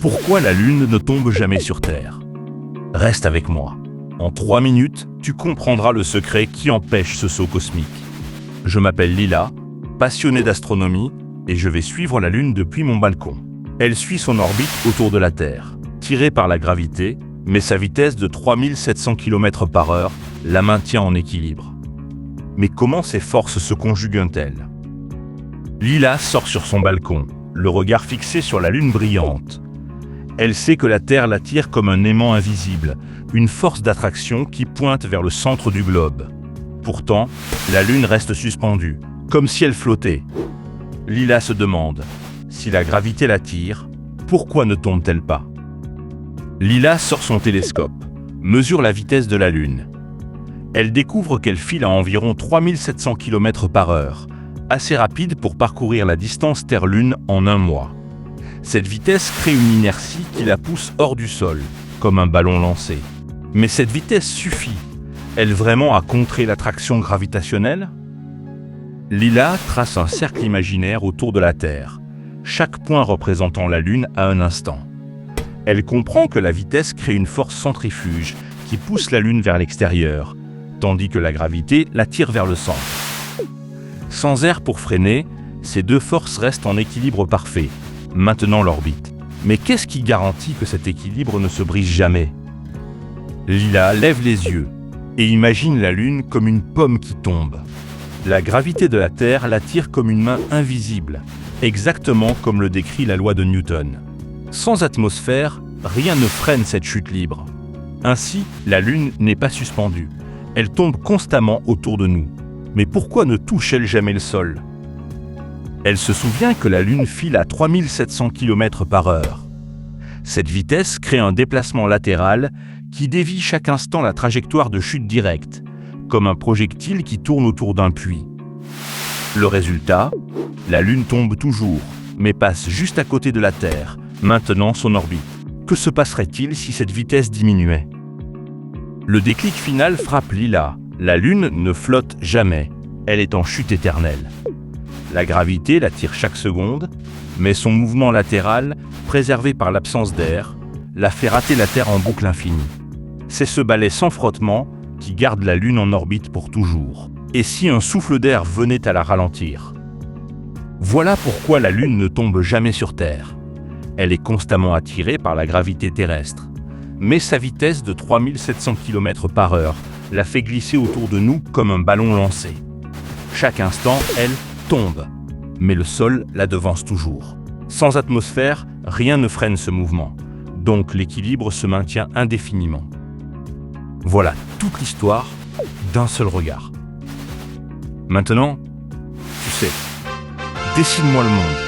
Pourquoi la Lune ne tombe jamais sur Terre? Reste avec moi. En 3 minutes, tu comprendras le secret qui empêche ce saut cosmique. Je m'appelle Lila, passionnée d'astronomie, et je vais suivre la Lune depuis mon balcon. Elle suit son orbite autour de la Terre, tirée par la gravité, mais sa vitesse de 3700 km/h la maintient en équilibre. Mais comment ces forces se conjuguent-elles? Lila sort sur son balcon, le regard fixé sur la Lune brillante. Elle sait que la Terre l'attire comme un aimant invisible, une force d'attraction qui pointe vers le centre du globe. Pourtant, la Lune reste suspendue, comme si elle flottait. Lila se demande, si la gravité l'attire, pourquoi ne tombe-t-elle pas? Lila sort son télescope, mesure la vitesse de la Lune. Elle découvre qu'elle file à environ 3700 km/h, assez rapide pour parcourir la distance Terre-Lune en un mois. Cette vitesse crée une inertie qui la pousse hors du sol, comme un ballon lancé. Mais cette vitesse suffit-elle vraiment à contrer l'attraction gravitationnelle? Lila trace un cercle imaginaire autour de la Terre, chaque point représentant la Lune à un instant. Elle comprend que la vitesse crée une force centrifuge qui pousse la Lune vers l'extérieur, tandis que la gravité l'attire vers le centre. Sans air pour freiner, ces deux forces restent en équilibre parfait, maintenant l'orbite. Mais qu'est-ce qui garantit que cet équilibre ne se brise jamais? Lila lève les yeux et imagine la Lune comme une pomme qui tombe. La gravité de la Terre l'attire comme une main invisible, exactement comme le décrit la loi de Newton. Sans atmosphère, rien ne freine cette chute libre. Ainsi, la Lune n'est pas suspendue. Elle tombe constamment autour de nous. Mais pourquoi ne touche-t-elle jamais le sol? Elle se souvient que la Lune file à 3700 km/h. Cette vitesse crée un déplacement latéral qui dévie chaque instant la trajectoire de chute directe, comme un projectile qui tourne autour d'un puits. Le résultat, la Lune tombe toujours, mais passe juste à côté de la Terre, maintenant son orbite. Que se passerait-il si cette vitesse diminuait? Le déclic final frappe Lila. La Lune ne flotte jamais, elle est en chute éternelle. La gravité l'attire chaque seconde, mais son mouvement latéral, préservé par l'absence d'air, la fait rater la Terre en boucle infinie. C'est ce balai sans frottement qui garde la Lune en orbite pour toujours. Et si un souffle d'air venait à la ralentir? Voilà pourquoi la Lune ne tombe jamais sur Terre. Elle est constamment attirée par la gravité terrestre. Mais sa vitesse de 3700 km/h la fait glisser autour de nous comme un ballon lancé. Chaque instant, elle tombe, mais le sol la devance toujours. Sans atmosphère, rien ne freine ce mouvement, donc l'équilibre se maintient indéfiniment. Voilà toute l'histoire d'un seul regard. Maintenant, tu sais, dessine-moi le monde.